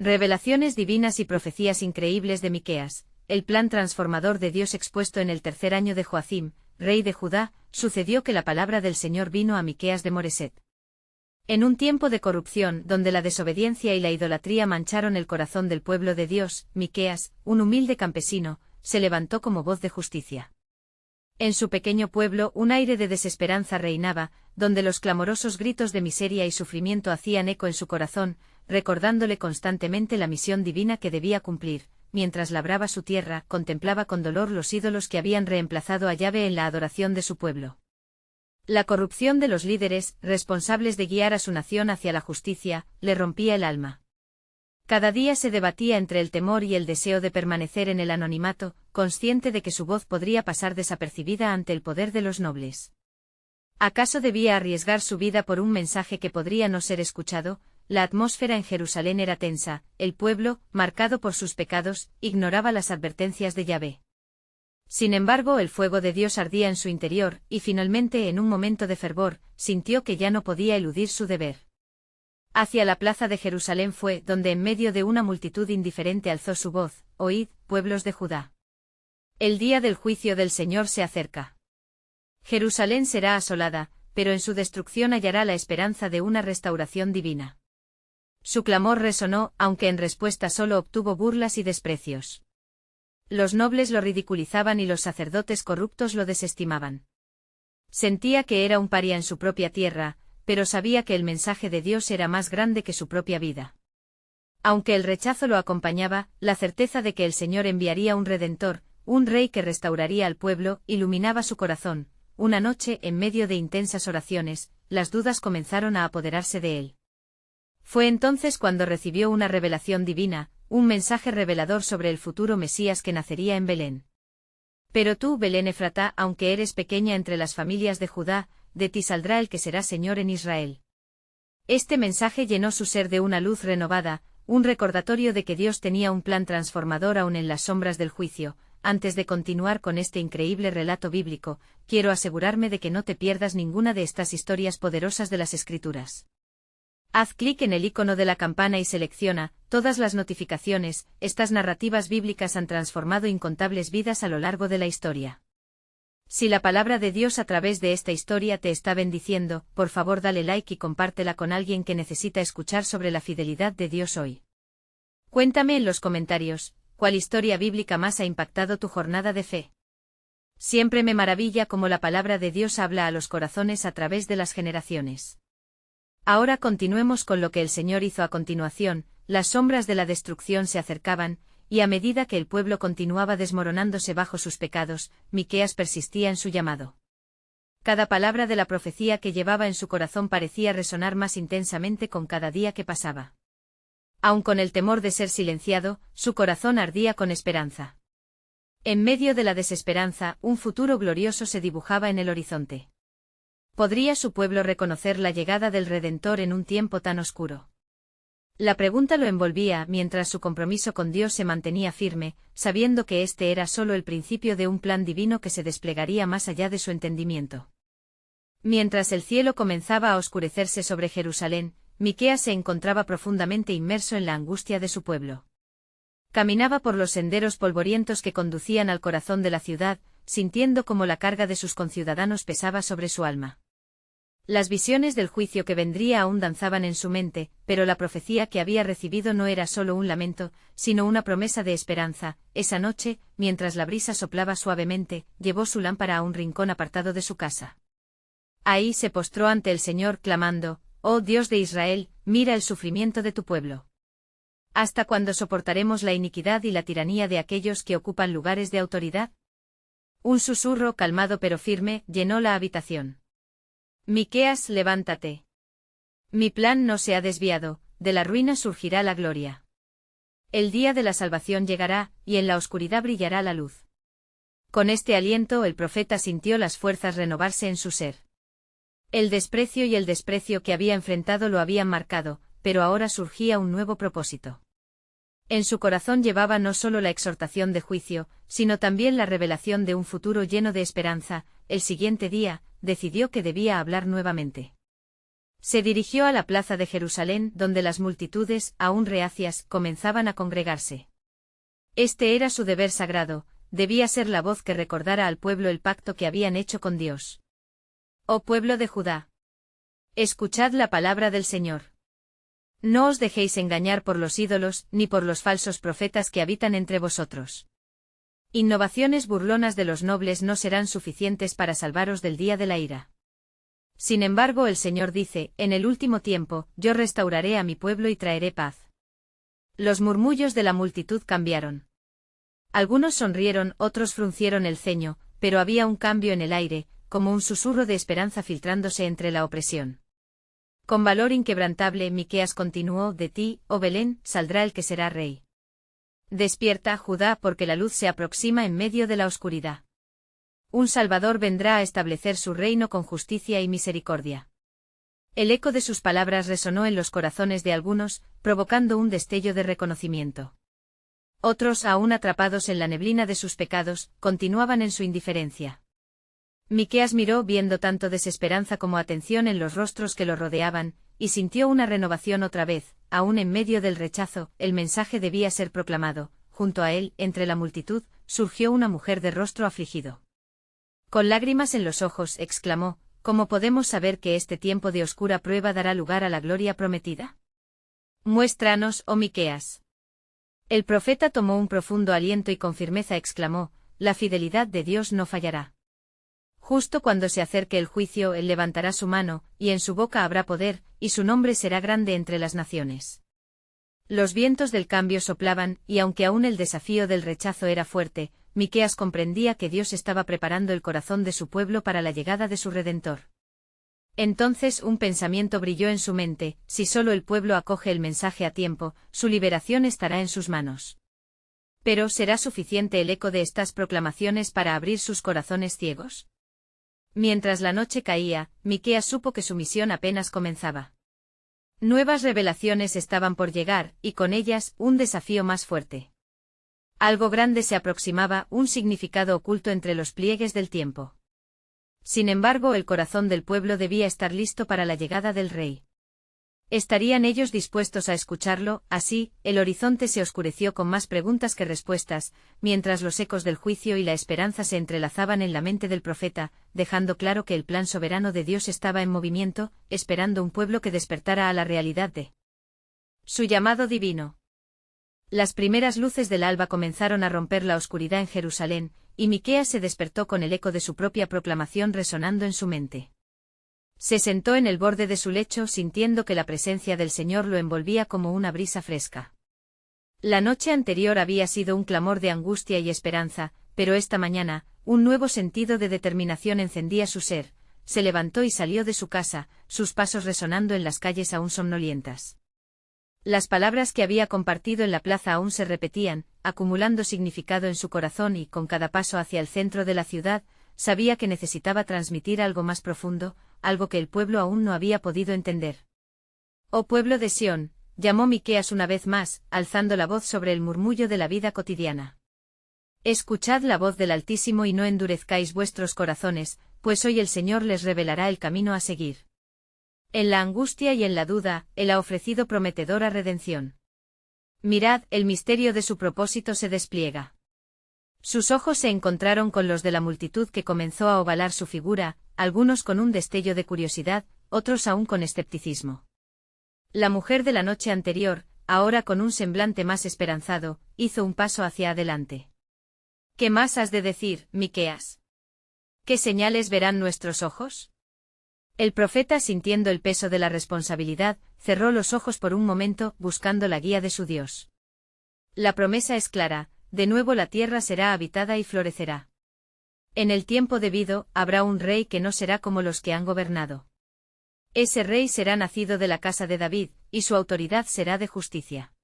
Revelaciones divinas y profecías increíbles de Miqueas, el plan transformador de Dios expuesto en el tercer año de Joacim, rey de Judá. Sucedió que la palabra del Señor vino a Miqueas de Moreset. En un tiempo de corrupción, donde la desobediencia y la idolatría mancharon el corazón del pueblo de Dios, Miqueas, un humilde campesino, se levantó como voz de justicia. En su pequeño pueblo un aire de desesperanza reinaba, donde los clamorosos gritos de miseria y sufrimiento hacían eco en su corazón, recordándole constantemente la misión divina que debía cumplir. Mientras labraba su tierra, contemplaba con dolor los ídolos que habían reemplazado a Yahvé en la adoración de su pueblo. La corrupción de los líderes, responsables de guiar a su nación hacia la justicia, le rompía el alma. Cada día se debatía entre el temor y el deseo de permanecer en el anonimato, consciente de que su voz podría pasar desapercibida ante el poder de los nobles. ¿Acaso debía arriesgar su vida por un mensaje que podría no ser escuchado? La atmósfera en Jerusalén era tensa, el pueblo, marcado por sus pecados, ignoraba las advertencias de Yahvé. Sin embargo, el fuego de Dios ardía en su interior, y finalmente, en un momento de fervor, sintió que ya no podía eludir su deber. Hacia la plaza de Jerusalén fue, donde en medio de una multitud indiferente alzó su voz: «Oíd, pueblos de Judá. El día del juicio del Señor se acerca. Jerusalén será asolada, pero en su destrucción hallará la esperanza de una restauración divina». Su clamor resonó, aunque en respuesta solo obtuvo burlas y desprecios. Los nobles lo ridiculizaban y los sacerdotes corruptos lo desestimaban. Sentía que era un paria en su propia tierra, pero sabía que el mensaje de Dios era más grande que su propia vida. Aunque el rechazo lo acompañaba, la certeza de que el Señor enviaría un Redentor, un rey que restauraría al pueblo, iluminaba su corazón. Una noche, en medio de intensas oraciones, las dudas comenzaron a apoderarse de él. Fue entonces cuando recibió una revelación divina, un mensaje revelador sobre el futuro Mesías que nacería en Belén. Pero tú, Belén Efratá, aunque eres pequeña entre las familias de Judá, de ti saldrá el que será Señor en Israel. Este mensaje llenó su ser de una luz renovada, un recordatorio de que Dios tenía un plan transformador aún en las sombras del juicio. Antes de continuar con este increíble relato bíblico, quiero asegurarme de que no te pierdas ninguna de estas historias poderosas de las Escrituras. Haz clic en el icono de la campana y selecciona todas las notificaciones. Estas narrativas bíblicas han transformado incontables vidas a lo largo de la historia. Si la palabra de Dios a través de esta historia te está bendiciendo, por favor dale like y compártela con alguien que necesita escuchar sobre la fidelidad de Dios hoy. Cuéntame en los comentarios, ¿cuál historia bíblica más ha impactado tu jornada de fe? Siempre me maravilla cómo la palabra de Dios habla a los corazones a través de las generaciones. Ahora continuemos con lo que el Señor hizo a continuación. Las sombras de la destrucción se acercaban, y a medida que el pueblo continuaba desmoronándose bajo sus pecados, Miqueas persistía en su llamado. Cada palabra de la profecía que llevaba en su corazón parecía resonar más intensamente con cada día que pasaba. Aun con el temor de ser silenciado, su corazón ardía con esperanza. En medio de la desesperanza, un futuro glorioso se dibujaba en el horizonte. ¿Podría su pueblo reconocer la llegada del Redentor en un tiempo tan oscuro? La pregunta lo envolvía mientras su compromiso con Dios se mantenía firme, sabiendo que este era solo el principio de un plan divino que se desplegaría más allá de su entendimiento. Mientras el cielo comenzaba a oscurecerse sobre Jerusalén, Miqueas se encontraba profundamente inmerso en la angustia de su pueblo. Caminaba por los senderos polvorientos que conducían al corazón de la ciudad, sintiendo cómo la carga de sus conciudadanos pesaba sobre su alma. Las visiones del juicio que vendría aún danzaban en su mente, pero la profecía que había recibido no era solo un lamento, sino una promesa de esperanza. Esa noche, mientras la brisa soplaba suavemente, llevó su lámpara a un rincón apartado de su casa. Ahí se postró ante el Señor clamando: «Oh Dios de Israel, mira el sufrimiento de tu pueblo. ¿Hasta cuándo soportaremos la iniquidad y la tiranía de aquellos que ocupan lugares de autoridad?». Un susurro calmado pero firme llenó la habitación. «Miqueas, levántate. Mi plan no se ha desviado, de la ruina surgirá la gloria. El día de la salvación llegará, y en la oscuridad brillará la luz». Con este aliento el profeta sintió las fuerzas renovarse en su ser. El desprecio y el desprecio que había enfrentado lo habían marcado, pero ahora surgía un nuevo propósito. En su corazón llevaba no solo la exhortación de juicio, sino también la revelación de un futuro lleno de esperanza. El siguiente día, decidió que debía hablar nuevamente. Se dirigió a la plaza de Jerusalén, donde las multitudes, aún reacias, comenzaban a congregarse. Este era su deber sagrado, debía ser la voz que recordara al pueblo el pacto que habían hecho con Dios. Oh pueblo de Judá, escuchad la palabra del Señor. No os dejéis engañar por los ídolos, ni por los falsos profetas que habitan entre vosotros. Innovaciones burlonas de los nobles no serán suficientes para salvaros del día de la ira. Sin embargo, el Señor dice, en el último tiempo, yo restauraré a mi pueblo y traeré paz. Los murmullos de la multitud cambiaron. Algunos sonrieron, otros fruncieron el ceño, pero había un cambio en el aire, como un susurro de esperanza filtrándose entre la opresión. Con valor inquebrantable, Miqueas continuó, de ti, oh Belén, saldrá el que será rey. Despierta, Judá, porque la luz se aproxima en medio de la oscuridad. Un Salvador vendrá a establecer su reino con justicia y misericordia. El eco de sus palabras resonó en los corazones de algunos, provocando un destello de reconocimiento. Otros, aún atrapados en la neblina de sus pecados, continuaban en su indiferencia. Miqueas miró viendo tanto desesperanza como atención en los rostros que lo rodeaban, y sintió una renovación otra vez, aún en medio del rechazo, el mensaje debía ser proclamado. Junto a él, entre la multitud, surgió una mujer de rostro afligido. Con lágrimas en los ojos, exclamó, ¿cómo podemos saber que este tiempo de oscura prueba dará lugar a la gloria prometida? Muéstranos, oh Miqueas. El profeta tomó un profundo aliento y con firmeza exclamó, la fidelidad de Dios no fallará. Justo cuando se acerque el juicio, él levantará su mano, y en su boca habrá poder, y su nombre será grande entre las naciones. Los vientos del cambio soplaban, y aunque aún el desafío del rechazo era fuerte, Miqueas comprendía que Dios estaba preparando el corazón de su pueblo para la llegada de su Redentor. Entonces un pensamiento brilló en su mente, si solo el pueblo acoge el mensaje a tiempo, su liberación estará en sus manos. Pero ¿será suficiente el eco de estas proclamaciones para abrir sus corazones ciegos? Mientras la noche caía, Miqueas supo que su misión apenas comenzaba. Nuevas revelaciones estaban por llegar, y con ellas, un desafío más fuerte. Algo grande se aproximaba, un significado oculto entre los pliegues del tiempo. Sin embargo, el corazón del pueblo debía estar listo para la llegada del rey. ¿Estarían ellos dispuestos a escucharlo? Así, el horizonte se oscureció con más preguntas que respuestas, mientras los ecos del juicio y la esperanza se entrelazaban en la mente del profeta, dejando claro que el plan soberano de Dios estaba en movimiento, esperando un pueblo que despertara a la realidad de su llamado divino. Las primeras luces del alba comenzaron a romper la oscuridad en Jerusalén, y Miqueas se despertó con el eco de su propia proclamación resonando en su mente. Se sentó en el borde de su lecho sintiendo que la presencia del Señor lo envolvía como una brisa fresca. La noche anterior había sido un clamor de angustia y esperanza, pero esta mañana, un nuevo sentido de determinación encendía su ser. Se levantó y salió de su casa, sus pasos resonando en las calles aún somnolientas. Las palabras que había compartido en la plaza aún se repetían, acumulando significado en su corazón y, con cada paso hacia el centro de la ciudad, sabía que necesitaba transmitir algo más profundo, algo que el pueblo aún no había podido entender. «Oh pueblo de Sión», llamó Miqueas una vez más, alzando la voz sobre el murmullo de la vida cotidiana. «Escuchad la voz del Altísimo y no endurezcáis vuestros corazones, pues hoy el Señor les revelará el camino a seguir. En la angustia y en la duda, Él ha ofrecido prometedora redención. Mirad, el misterio de su propósito se despliega». Sus ojos se encontraron con los de la multitud que comenzó a ovalar su figura, algunos con un destello de curiosidad, otros aún con escepticismo. La mujer de la noche anterior, ahora con un semblante más esperanzado, hizo un paso hacia adelante. «¿Qué más has de decir, Miqueas? ¿Qué señales verán nuestros ojos?» El profeta, sintiendo el peso de la responsabilidad, cerró los ojos por un momento, buscando la guía de su Dios. La promesa es clara, de nuevo la tierra será habitada y florecerá. En el tiempo debido, habrá un rey que no será como los que han gobernado. Ese rey será nacido de la casa de David, y su autoridad será de justicia.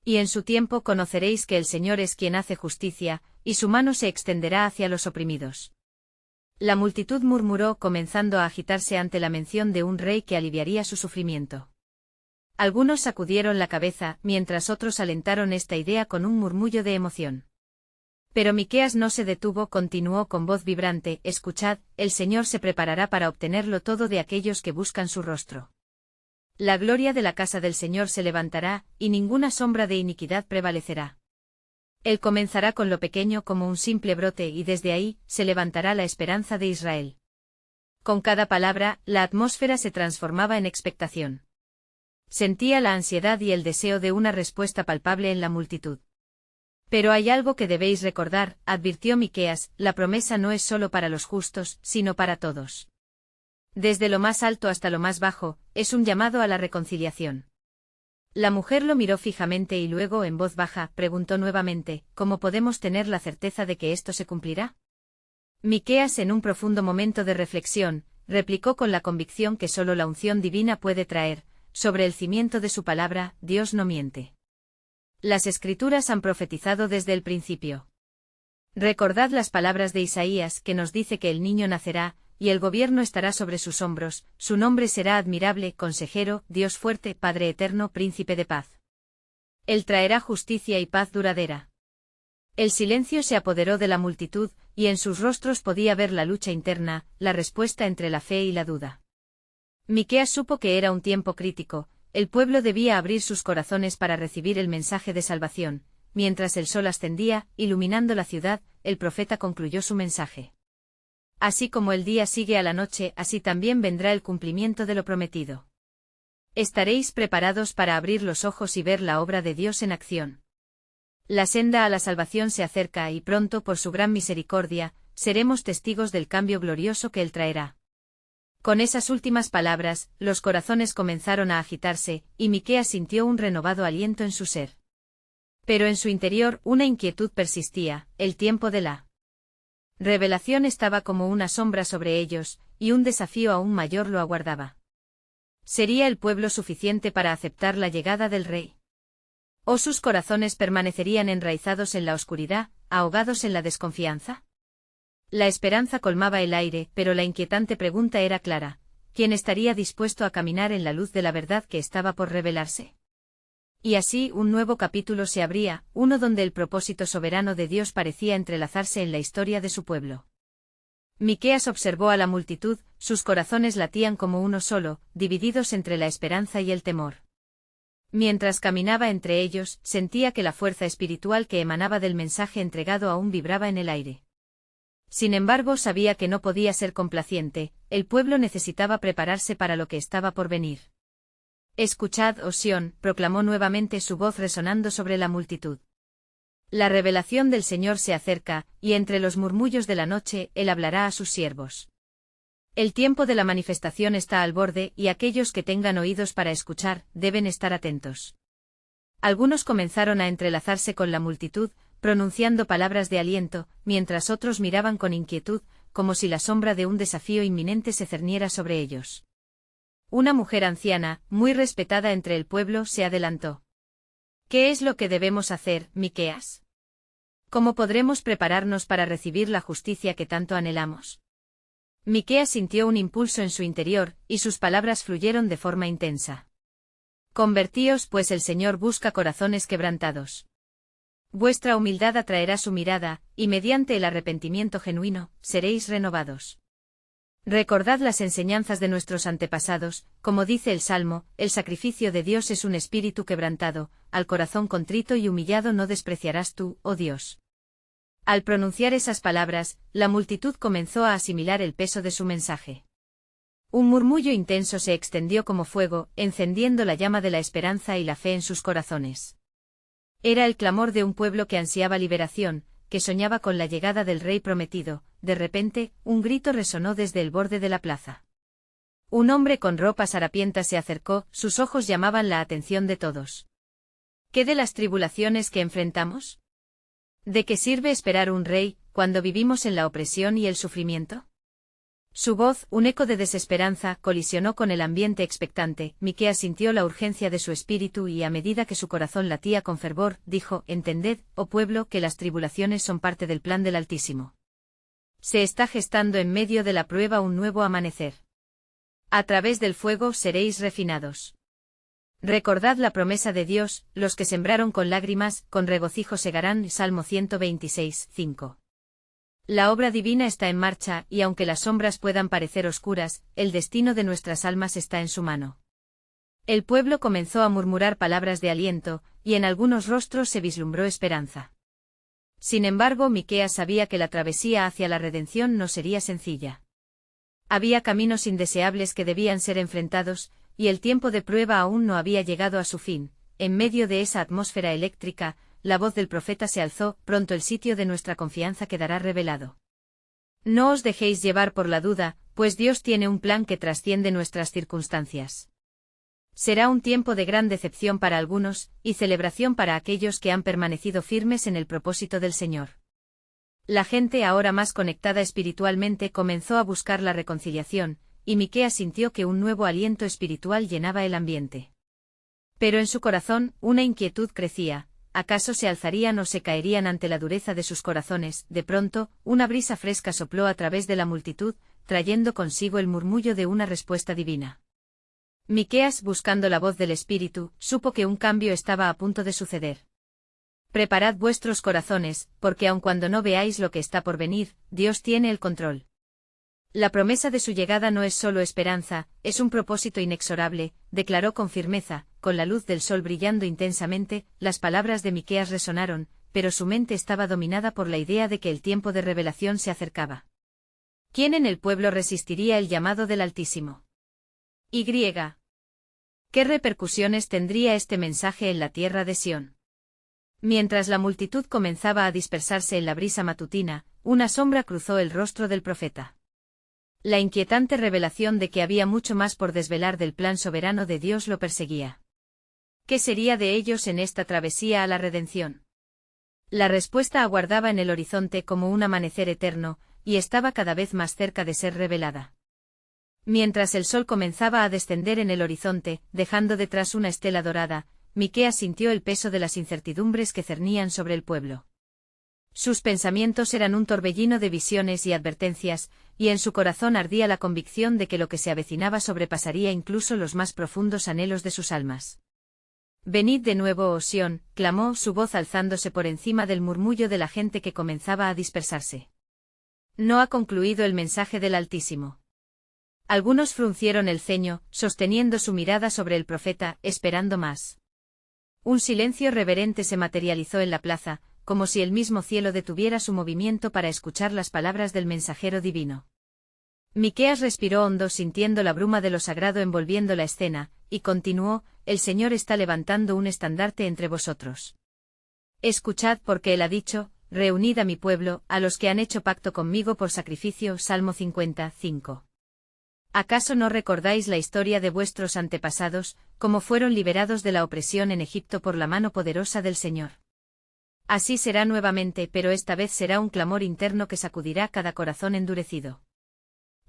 Y en su tiempo conoceréis que el Señor es quien hace justicia, y su mano se extenderá hacia los oprimidos. La multitud murmuró, comenzando a agitarse ante la mención de un rey que aliviaría su sufrimiento. Algunos sacudieron la cabeza, mientras otros alentaron esta idea con un murmullo de emoción. Pero Miqueas no se detuvo, continuó con voz vibrante, «Escuchad, el Señor se preparará para obtenerlo todo de aquellos que buscan su rostro». La gloria de la casa del Señor se levantará, y ninguna sombra de iniquidad prevalecerá. Él comenzará con lo pequeño como un simple brote y desde ahí se levantará la esperanza de Israel. Con cada palabra, la atmósfera se transformaba en expectación. Sentía la ansiedad y el deseo de una respuesta palpable en la multitud. Pero hay algo que debéis recordar, advirtió Miqueas, la promesa no es solo para los justos, sino para todos. Desde lo más alto hasta lo más bajo, es un llamado a la reconciliación. La mujer lo miró fijamente y luego, en voz baja, preguntó nuevamente, ¿cómo podemos tener la certeza de que esto se cumplirá? Miqueas, en un profundo momento de reflexión, replicó con la convicción que solo la unción divina puede traer, sobre el cimiento de su palabra, Dios no miente. Las Escrituras han profetizado desde el principio. Recordad las palabras de Isaías que nos dice que el niño nacerá, y el gobierno estará sobre sus hombros, su nombre será admirable, consejero, Dios fuerte, Padre eterno, príncipe de paz. Él traerá justicia y paz duradera. El silencio se apoderó de la multitud, y en sus rostros podía ver la lucha interna, la respuesta entre la fe y la duda. Miqueas supo que era un tiempo crítico, el pueblo debía abrir sus corazones para recibir el mensaje de salvación. Mientras el sol ascendía, iluminando la ciudad, el profeta concluyó su mensaje. Así como el día sigue a la noche, así también vendrá el cumplimiento de lo prometido. Estaréis preparados para abrir los ojos y ver la obra de Dios en acción. La senda a la salvación se acerca y pronto, por su gran misericordia, seremos testigos del cambio glorioso que Él traerá. Con esas últimas palabras, los corazones comenzaron a agitarse, y Miqueas sintió un renovado aliento en su ser. Pero en su interior una inquietud persistía, el tiempo de la revelación estaba como una sombra sobre ellos, y un desafío aún mayor lo aguardaba. ¿Sería el pueblo suficiente para aceptar la llegada del rey? ¿O sus corazones permanecerían enraizados en la oscuridad, ahogados en la desconfianza? La esperanza colmaba el aire, pero la inquietante pregunta era clara: ¿quién estaría dispuesto a caminar en la luz de la verdad que estaba por revelarse? Y así un nuevo capítulo se abría, uno donde el propósito soberano de Dios parecía entrelazarse en la historia de su pueblo. Miqueas observó a la multitud, sus corazones latían como uno solo, divididos entre la esperanza y el temor. Mientras caminaba entre ellos, sentía que la fuerza espiritual que emanaba del mensaje entregado aún vibraba en el aire. Sin embargo, sabía que no podía ser complaciente, el pueblo necesitaba prepararse para lo que estaba por venir. Escuchad, oh Sión, proclamó nuevamente su voz resonando sobre la multitud. La revelación del Señor se acerca, y entre los murmullos de la noche, Él hablará a sus siervos. El tiempo de la manifestación está al borde, y aquellos que tengan oídos para escuchar, deben estar atentos. Algunos comenzaron a entrelazarse con la multitud, pronunciando palabras de aliento, mientras otros miraban con inquietud, como si la sombra de un desafío inminente se cerniera sobre ellos. Una mujer anciana, muy respetada entre el pueblo, se adelantó. ¿Qué es lo que debemos hacer, Miqueas? ¿Cómo podremos prepararnos para recibir la justicia que tanto anhelamos? Miqueas sintió un impulso en su interior, y sus palabras fluyeron de forma intensa. Convertíos, pues el Señor busca corazones quebrantados. Vuestra humildad atraerá su mirada, y mediante el arrepentimiento genuino, seréis renovados. Recordad las enseñanzas de nuestros antepasados, como dice el Salmo, el sacrificio de Dios es un espíritu quebrantado, al corazón contrito y humillado no despreciarás tú, oh Dios. Al pronunciar esas palabras, la multitud comenzó a asimilar el peso de su mensaje. Un murmullo intenso se extendió como fuego, encendiendo la llama de la esperanza y la fe en sus corazones. Era el clamor de un pueblo que ansiaba liberación, que soñaba con la llegada del Rey prometido. De repente, un grito resonó desde el borde de la plaza. Un hombre con ropas harapientas se acercó, sus ojos llamaban la atención de todos. ¿Qué de las tribulaciones que enfrentamos? ¿De qué sirve esperar un rey, cuando vivimos en la opresión y el sufrimiento? Su voz, un eco de desesperanza, colisionó con el ambiente expectante. Miqueas sintió la urgencia de su espíritu y a medida que su corazón latía con fervor, dijo: Entended, oh pueblo, que las tribulaciones son parte del plan del Altísimo. Se está gestando en medio de la prueba un nuevo amanecer. A través del fuego seréis refinados. Recordad la promesa de Dios: los que sembraron con lágrimas, con regocijo segarán. Salmo 126, 5. La obra divina está en marcha, y aunque las sombras puedan parecer oscuras, el destino de nuestras almas está en su mano. El pueblo comenzó a murmurar palabras de aliento, y en algunos rostros se vislumbró esperanza. Sin embargo, Miqueas sabía que la travesía hacia la redención no sería sencilla. Había caminos indeseables que debían ser enfrentados, y el tiempo de prueba aún no había llegado a su fin. En medio de esa atmósfera eléctrica, la voz del profeta se alzó: pronto el sitio de nuestra confianza quedará revelado. No os dejéis llevar por la duda, pues Dios tiene un plan que trasciende nuestras circunstancias. Será un tiempo de gran decepción para algunos, y celebración para aquellos que han permanecido firmes en el propósito del Señor. La gente ahora más conectada espiritualmente comenzó a buscar la reconciliación, y Miqueas sintió que un nuevo aliento espiritual llenaba el ambiente. Pero en su corazón, una inquietud crecía: ¿acaso se alzarían o se caerían ante la dureza de sus corazones? De pronto, una brisa fresca sopló a través de la multitud, trayendo consigo el murmullo de una respuesta divina. Miqueas, buscando la voz del Espíritu, supo que un cambio estaba a punto de suceder. Preparad vuestros corazones, porque aun cuando no veáis lo que está por venir, Dios tiene el control. La promesa de su llegada no es solo esperanza, es un propósito inexorable, declaró con firmeza. Con la luz del sol brillando intensamente, las palabras de Miqueas resonaron, pero su mente estaba dominada por la idea de que el tiempo de revelación se acercaba. ¿Quién en el pueblo resistiría el llamado del Altísimo? Y. ¿Qué repercusiones tendría este mensaje en la tierra de Sión? Mientras la multitud comenzaba a dispersarse en la brisa matutina, una sombra cruzó el rostro del profeta. La inquietante revelación de que había mucho más por desvelar del plan soberano de Dios lo perseguía. ¿Qué sería de ellos en esta travesía a la redención? La respuesta aguardaba en el horizonte como un amanecer eterno, y estaba cada vez más cerca de ser revelada. Mientras el sol comenzaba a descender en el horizonte, dejando detrás una estela dorada, Miqueas sintió el peso de las incertidumbres que cernían sobre el pueblo. Sus pensamientos eran un torbellino de visiones y advertencias, y en su corazón ardía la convicción de que lo que se avecinaba sobrepasaría incluso los más profundos anhelos de sus almas. «Venid de nuevo, oh Sión», clamó, su voz alzándose por encima del murmullo de la gente que comenzaba a dispersarse. No ha concluido el mensaje del Altísimo. Algunos fruncieron el ceño, sosteniendo su mirada sobre el profeta, esperando más. Un silencio reverente se materializó en la plaza, como si el mismo cielo detuviera su movimiento para escuchar las palabras del mensajero divino. Miqueas respiró hondo sintiendo la bruma de lo sagrado envolviendo la escena, y continuó: «El Señor está levantando un estandarte entre vosotros. Escuchad, porque Él ha dicho: reunid a mi pueblo, a los que han hecho pacto conmigo por sacrificio». Salmo 55. ¿Acaso no recordáis la historia de vuestros antepasados, cómo fueron liberados de la opresión en Egipto por la mano poderosa del Señor? Así será nuevamente, pero esta vez será un clamor interno que sacudirá cada corazón endurecido.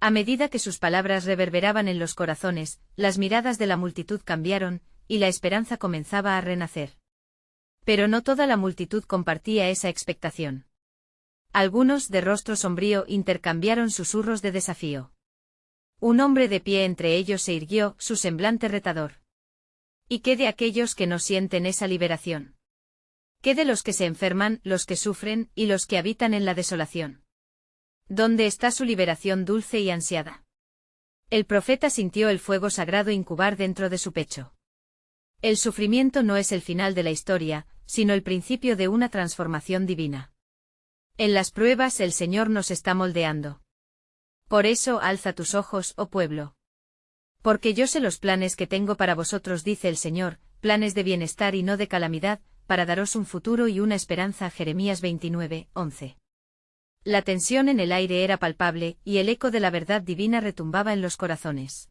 A medida que sus palabras reverberaban en los corazones, las miradas de la multitud cambiaron, y la esperanza comenzaba a renacer. Pero no toda la multitud compartía esa expectación. Algunos, de rostro sombrío, intercambiaron susurros de desafío. Un hombre de pie entre ellos se irguió, su semblante retador. ¿Y qué de aquellos que no sienten esa liberación? ¿Qué de los que se enferman, los que sufren, y los que habitan en la desolación? ¿Dónde está su liberación dulce y ansiada? El profeta sintió el fuego sagrado incubar dentro de su pecho. El sufrimiento no es el final de la historia, sino el principio de una transformación divina. En las pruebas el Señor nos está moldeando. Por eso alza tus ojos, oh pueblo. Porque yo sé los planes que tengo para vosotros, dice el Señor, planes de bienestar y no de calamidad, para daros un futuro y una esperanza. Jeremías 29:11. La tensión en el aire era palpable, y el eco de la verdad divina retumbaba en los corazones.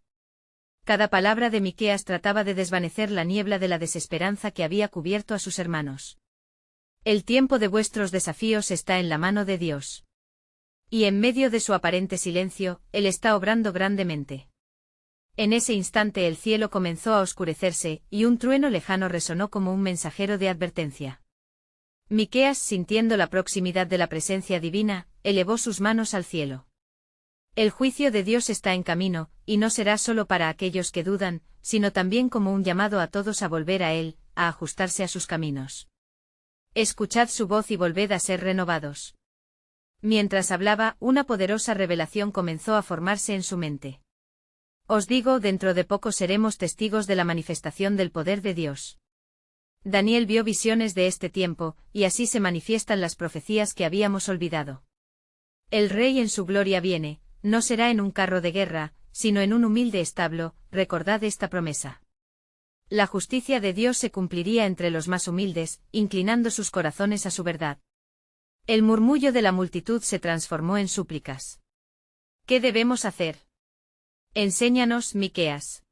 Cada palabra de Miqueas trataba de desvanecer la niebla de la desesperanza que había cubierto a sus hermanos. El tiempo de vuestros desafíos está en la mano de Dios. Y en medio de su aparente silencio, Él está obrando grandemente. En ese instante el cielo comenzó a oscurecerse, y un trueno lejano resonó como un mensajero de advertencia. Miqueas, sintiendo la proximidad de la presencia divina, elevó sus manos al cielo. El juicio de Dios está en camino, y no será solo para aquellos que dudan, sino también como un llamado a todos a volver a Él, a ajustarse a sus caminos. Escuchad su voz y volved a ser renovados. Mientras hablaba, una poderosa revelación comenzó a formarse en su mente. Os digo, dentro de poco seremos testigos de la manifestación del poder de Dios. Daniel vio visiones de este tiempo, y así se manifiestan las profecías que habíamos olvidado. El rey en su gloria viene, no será en un carro de guerra, sino en un humilde establo, recordad esta promesa. La justicia de Dios se cumpliría entre los más humildes, inclinando sus corazones a su verdad. El murmullo de la multitud se transformó en súplicas. ¿Qué debemos hacer? Enséñanos, Miqueas.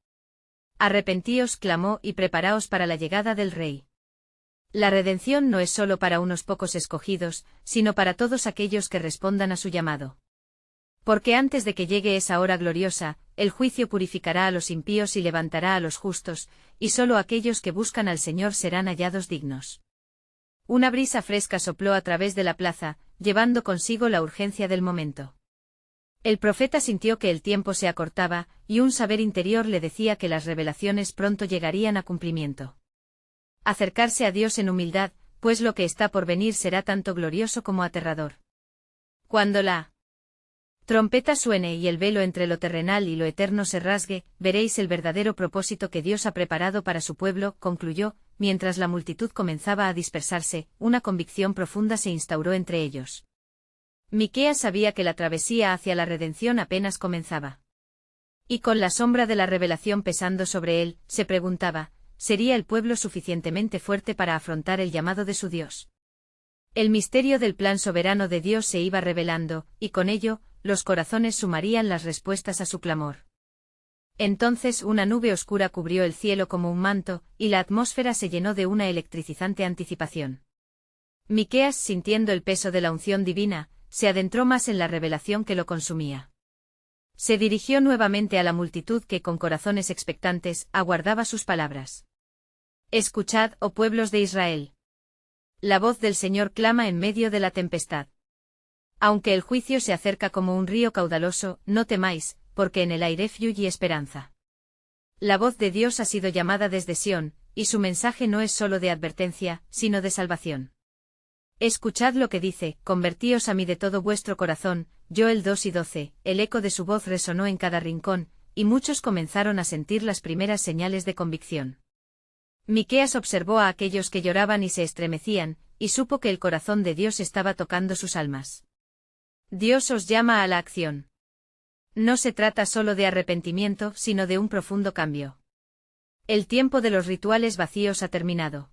Arrepentíos, clamó, y preparaos para la llegada del Rey. La redención no es solo para unos pocos escogidos, sino para todos aquellos que respondan a su llamado. Porque antes de que llegue esa hora gloriosa, el juicio purificará a los impíos y levantará a los justos, y solo aquellos que buscan al Señor serán hallados dignos. Una brisa fresca sopló a través de la plaza, llevando consigo la urgencia del momento. El profeta sintió que el tiempo se acortaba, y un saber interior le decía que las revelaciones pronto llegarían a cumplimiento. Acercarse a Dios en humildad, pues lo que está por venir será tanto glorioso como aterrador. Cuando la trompeta suene y el velo entre lo terrenal y lo eterno se rasgue, veréis el verdadero propósito que Dios ha preparado para su pueblo, concluyó, mientras la multitud comenzaba a dispersarse, una convicción profunda se instauró entre ellos. Miqueas sabía que la travesía hacia la redención apenas comenzaba. Y con la sombra de la revelación pesando sobre él, se preguntaba, ¿sería el pueblo suficientemente fuerte para afrontar el llamado de su Dios? El misterio del plan soberano de Dios se iba revelando, y con ello, los corazones sumarían las respuestas a su clamor. Entonces una nube oscura cubrió el cielo como un manto, y la atmósfera se llenó de una electrizante anticipación. Miqueas, sintiendo el peso de la unción divina, se adentró más en la revelación que lo consumía. Se dirigió nuevamente a la multitud que con corazones expectantes aguardaba sus palabras. Escuchad, oh pueblos de Israel. La voz del Señor clama en medio de la tempestad. Aunque el juicio se acerca como un río caudaloso, no temáis, porque en él hay refugio y esperanza. La voz de Dios ha sido llamada desde Sión, y su mensaje no es solo de advertencia, sino de salvación. Escuchad lo que dice, convertíos a mí de todo vuestro corazón, Joel 2:12, el eco de su voz resonó en cada rincón, y muchos comenzaron a sentir las primeras señales de convicción. Miqueas observó a aquellos que lloraban y se estremecían, y supo que el corazón de Dios estaba tocando sus almas. Dios os llama a la acción. No se trata solo de arrepentimiento, sino de un profundo cambio. El tiempo de los rituales vacíos ha terminado.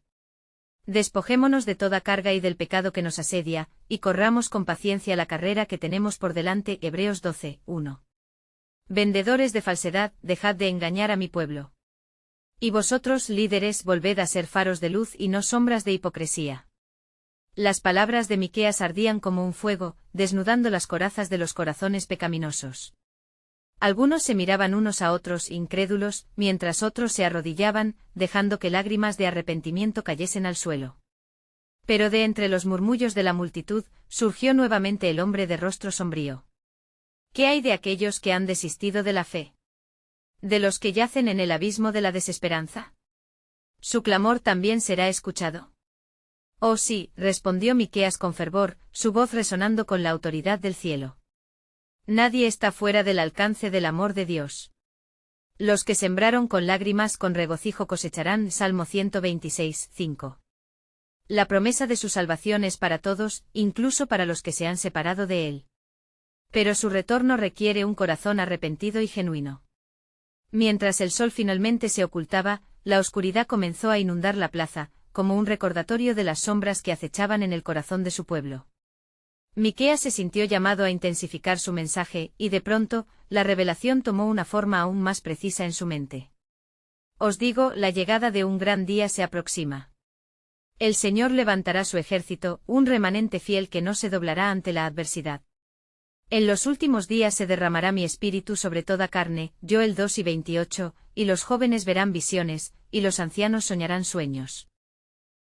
Despojémonos de toda carga y del pecado que nos asedia, y corramos con paciencia la carrera que tenemos por delante. Hebreos 12:1. Vendedores de falsedad, dejad de engañar a mi pueblo. Y vosotros, líderes, volved a ser faros de luz y no sombras de hipocresía. Las palabras de Miqueas ardían como un fuego, desnudando las corazas de los corazones pecaminosos. Algunos se miraban unos a otros incrédulos, mientras otros se arrodillaban, dejando que lágrimas de arrepentimiento cayesen al suelo. Pero de entre los murmullos de la multitud, surgió nuevamente el hombre de rostro sombrío. ¿Qué hay de aquellos que han desistido de la fe? ¿De los que yacen en el abismo de la desesperanza? ¿Su clamor también será escuchado? Oh sí, respondió Miqueas con fervor, su voz resonando con la autoridad del cielo. Nadie está fuera del alcance del amor de Dios. Los que sembraron con lágrimas con regocijo cosecharán. Salmo 126:5. La promesa de su salvación es para todos, incluso para los que se han separado de él. Pero su retorno requiere un corazón arrepentido y genuino. Mientras el sol finalmente se ocultaba, la oscuridad comenzó a inundar la plaza, como un recordatorio de las sombras que acechaban en el corazón de su pueblo. Miqueas se sintió llamado a intensificar su mensaje, y de pronto, la revelación tomó una forma aún más precisa en su mente. Os digo, la llegada de un gran día se aproxima. El Señor levantará su ejército, un remanente fiel que no se doblará ante la adversidad. En los últimos días se derramará mi espíritu sobre toda carne, Joel 2:28, y los jóvenes verán visiones, y los ancianos soñarán sueños.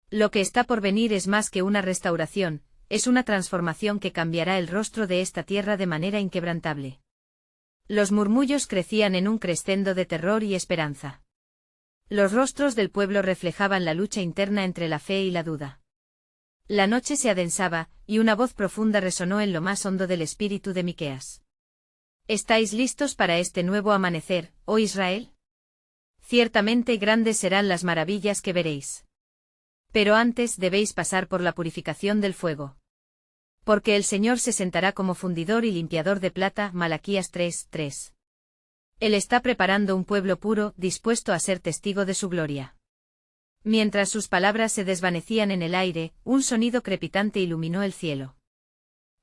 Lo que está por venir es más que una restauración, es una transformación que cambiará el rostro de esta tierra de manera inquebrantable. Los murmullos crecían en un crescendo de terror y esperanza. Los rostros del pueblo reflejaban la lucha interna entre la fe y la duda. La noche se adensaba, y una voz profunda resonó en lo más hondo del espíritu de Miqueas. ¿Estáis listos para este nuevo amanecer, oh Israel? Ciertamente grandes serán las maravillas que veréis. Pero antes debéis pasar por la purificación del fuego. Porque el Señor se sentará como fundidor y limpiador de plata. Malaquías 3:3. Él está preparando un pueblo puro, dispuesto a ser testigo de su gloria. Mientras sus palabras se desvanecían en el aire, un sonido crepitante iluminó el cielo.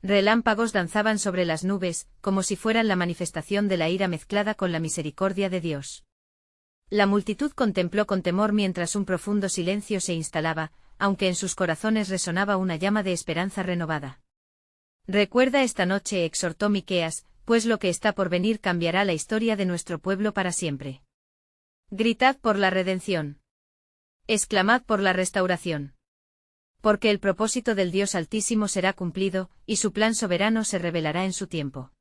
Relámpagos danzaban sobre las nubes, como si fueran la manifestación de la ira mezclada con la misericordia de Dios. La multitud contempló con temor mientras un profundo silencio se instalaba, aunque en sus corazones resonaba una llama de esperanza renovada. Recuerda esta noche, exhortó Miqueas, pues lo que está por venir cambiará la historia de nuestro pueblo para siempre. Gritad por la redención. Exclamad por la restauración. Porque el propósito del Dios Altísimo será cumplido, y su plan soberano se revelará en su tiempo.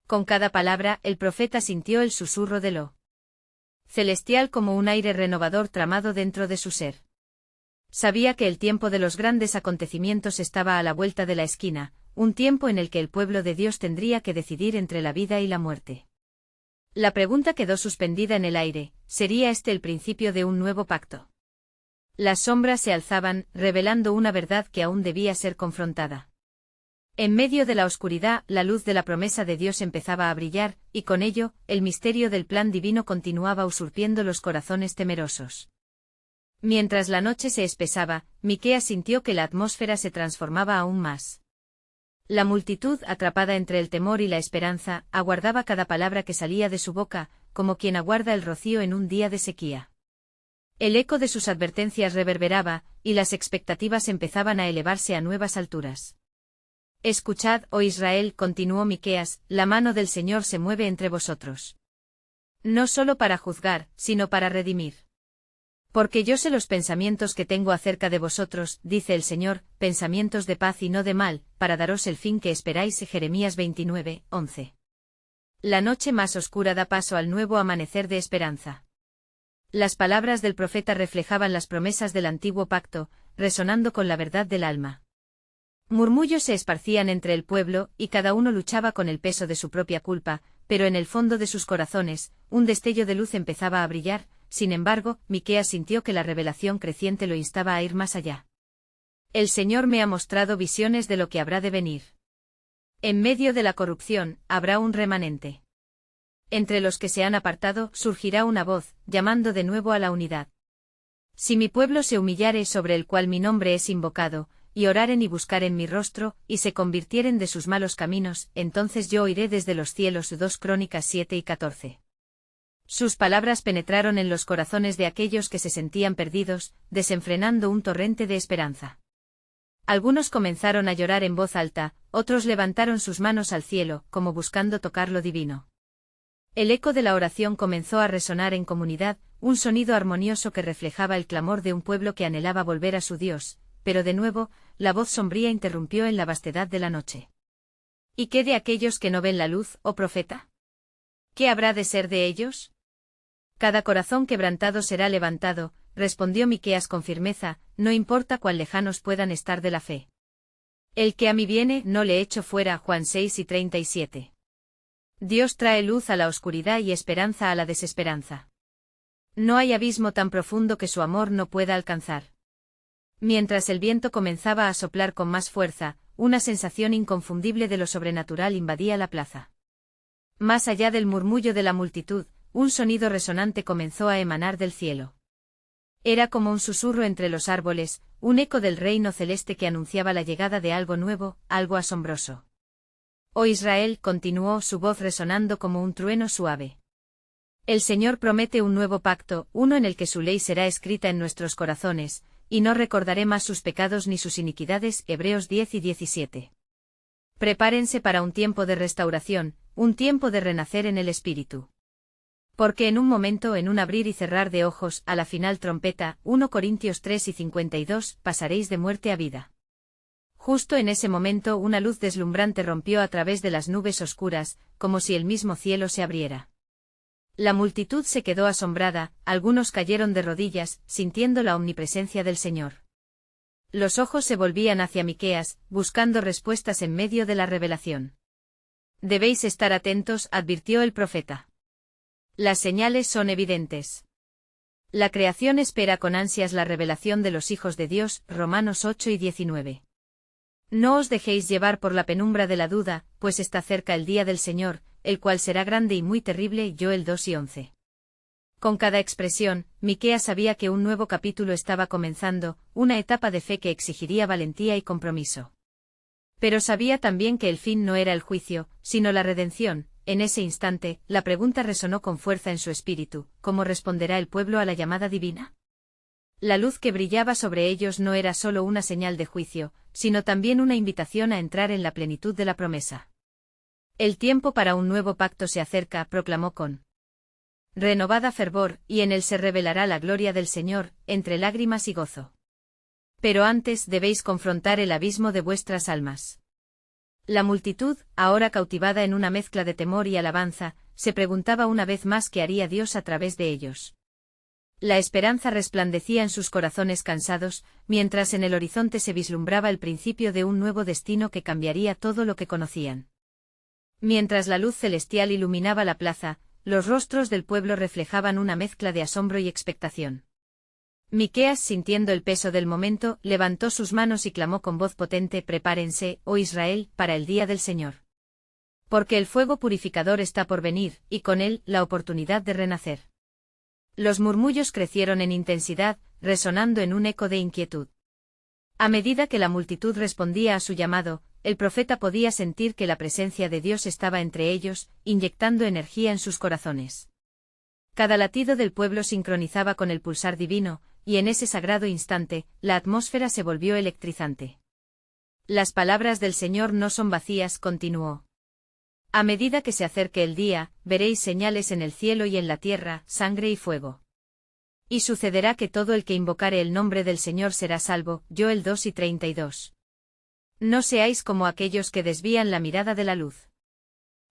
Con cada palabra, el profeta sintió el susurro de lo celestial como un aire renovador tramado dentro de su ser. Sabía que el tiempo de los grandes acontecimientos estaba a la vuelta de la esquina, un tiempo en el que el pueblo de Dios tendría que decidir entre la vida y la muerte. La pregunta quedó suspendida en el aire: ¿sería este el principio de un nuevo pacto? Las sombras se alzaban, revelando una verdad que aún debía ser confrontada. En medio de la oscuridad, la luz de la promesa de Dios empezaba a brillar, y con ello, el misterio del plan divino continuaba usurpiendo los corazones temerosos. Mientras la noche se espesaba, Miqueas sintió que la atmósfera se transformaba aún más. La multitud, atrapada entre el temor y la esperanza, aguardaba cada palabra que salía de su boca, como quien aguarda el rocío en un día de sequía. El eco de sus advertencias reverberaba, y las expectativas empezaban a elevarse a nuevas alturas. Escuchad, oh Israel, continuó Miqueas, la mano del Señor se mueve entre vosotros. No solo para juzgar, sino para redimir. Porque yo sé los pensamientos que tengo acerca de vosotros, dice el Señor, pensamientos de paz y no de mal, para daros el fin que esperáis. Jeremías 29:11. La noche más oscura da paso al nuevo amanecer de esperanza. Las palabras del profeta reflejaban las promesas del antiguo pacto, resonando con la verdad del alma. Murmullos se esparcían entre el pueblo, y cada uno luchaba con el peso de su propia culpa, pero en el fondo de sus corazones, un destello de luz empezaba a brillar. Sin embargo, Miqueas sintió que la revelación creciente lo instaba a ir más allá. El Señor me ha mostrado visiones de lo que habrá de venir. En medio de la corrupción, habrá un remanente. Entre los que se han apartado, surgirá una voz, llamando de nuevo a la unidad. Si mi pueblo se humillare, sobre el cual mi nombre es invocado, y oraren y buscaren mi rostro, y se convirtieren de sus malos caminos, entonces yo oiré desde los cielos. 2 Crónicas 7:14. Sus palabras penetraron en los corazones de aquellos que se sentían perdidos, desenfrenando un torrente de esperanza. Algunos comenzaron a llorar en voz alta, otros levantaron sus manos al cielo, como buscando tocar lo divino. El eco de la oración comenzó a resonar en comunidad, un sonido armonioso que reflejaba el clamor de un pueblo que anhelaba volver a su Dios, pero de nuevo, la voz sombría interrumpió en la vastedad de la noche. ¿Y qué de aquellos que no ven la luz, oh profeta? ¿Qué habrá de ser de ellos? Cada corazón quebrantado será levantado, respondió Miqueas con firmeza, no importa cuán lejanos puedan estar de la fe. El que a mí viene, no le echo fuera. Juan 6:37. Dios trae luz a la oscuridad y esperanza a la desesperanza. No hay abismo tan profundo que su amor no pueda alcanzar. Mientras el viento comenzaba a soplar con más fuerza, una sensación inconfundible de lo sobrenatural invadía la plaza. Más allá del murmullo de la multitud, un sonido resonante comenzó a emanar del cielo. Era como un susurro entre los árboles, un eco del reino celeste que anunciaba la llegada de algo nuevo, algo asombroso. Oh Israel, continuó su voz resonando como un trueno suave. El Señor promete un nuevo pacto, uno en el que su ley será escrita en nuestros corazones, y no recordaré más sus pecados ni sus iniquidades. Hebreos 10:17. Prepárense para un tiempo de restauración, un tiempo de renacer en el Espíritu. Porque en un momento, en un abrir y cerrar de ojos, a la final trompeta, 1 Corintios 3:52, pasaréis de muerte a vida. Justo en ese momento una luz deslumbrante rompió a través de las nubes oscuras, como si el mismo cielo se abriera. La multitud se quedó asombrada, algunos cayeron de rodillas, sintiendo la omnipresencia del Señor. Los ojos se volvían hacia Miqueas, buscando respuestas en medio de la revelación. Debéis estar atentos, advirtió el profeta. Las señales son evidentes. La creación espera con ansias la revelación de los hijos de Dios, Romanos 8 y 19. No os dejéis llevar por la penumbra de la duda, pues está cerca el día del Señor, el cual será grande y muy terrible, Joel 2 y 11. Con cada expresión, Miqueas sabía que un nuevo capítulo estaba comenzando, una etapa de fe que exigiría valentía y compromiso. Pero sabía también que el fin no era el juicio, sino la redención. En ese instante, la pregunta resonó con fuerza en su espíritu: ¿cómo responderá el pueblo a la llamada divina? La luz que brillaba sobre ellos no era solo una señal de juicio, sino también una invitación a entrar en la plenitud de la promesa. El tiempo para un nuevo pacto se acerca, proclamó con renovada fervor, y en él se revelará la gloria del Señor, entre lágrimas y gozo. Pero antes debéis confrontar el abismo de vuestras almas. La multitud, ahora cautivada en una mezcla de temor y alabanza, se preguntaba una vez más qué haría Dios a través de ellos. La esperanza resplandecía en sus corazones cansados, mientras en el horizonte se vislumbraba el principio de un nuevo destino que cambiaría todo lo que conocían. Mientras la luz celestial iluminaba la plaza, los rostros del pueblo reflejaban una mezcla de asombro y expectación. Miqueas, sintiendo el peso del momento, levantó sus manos y clamó con voz potente: «Prepárense, oh Israel, para el día del Señor. Porque el fuego purificador está por venir, y con él, la oportunidad de renacer». Los murmullos crecieron en intensidad, resonando en un eco de inquietud. A medida que la multitud respondía a su llamado, el profeta podía sentir que la presencia de Dios estaba entre ellos, inyectando energía en sus corazones. Cada latido del pueblo sincronizaba con el pulsar divino, y en ese sagrado instante, la atmósfera se volvió electrizante. Las palabras del Señor no son vacías, continuó. A medida que se acerque el día, veréis señales en el cielo y en la tierra, sangre y fuego. Y sucederá que todo el que invocare el nombre del Señor será salvo, Joel 2 y 32. No seáis como aquellos que desvían la mirada de la luz.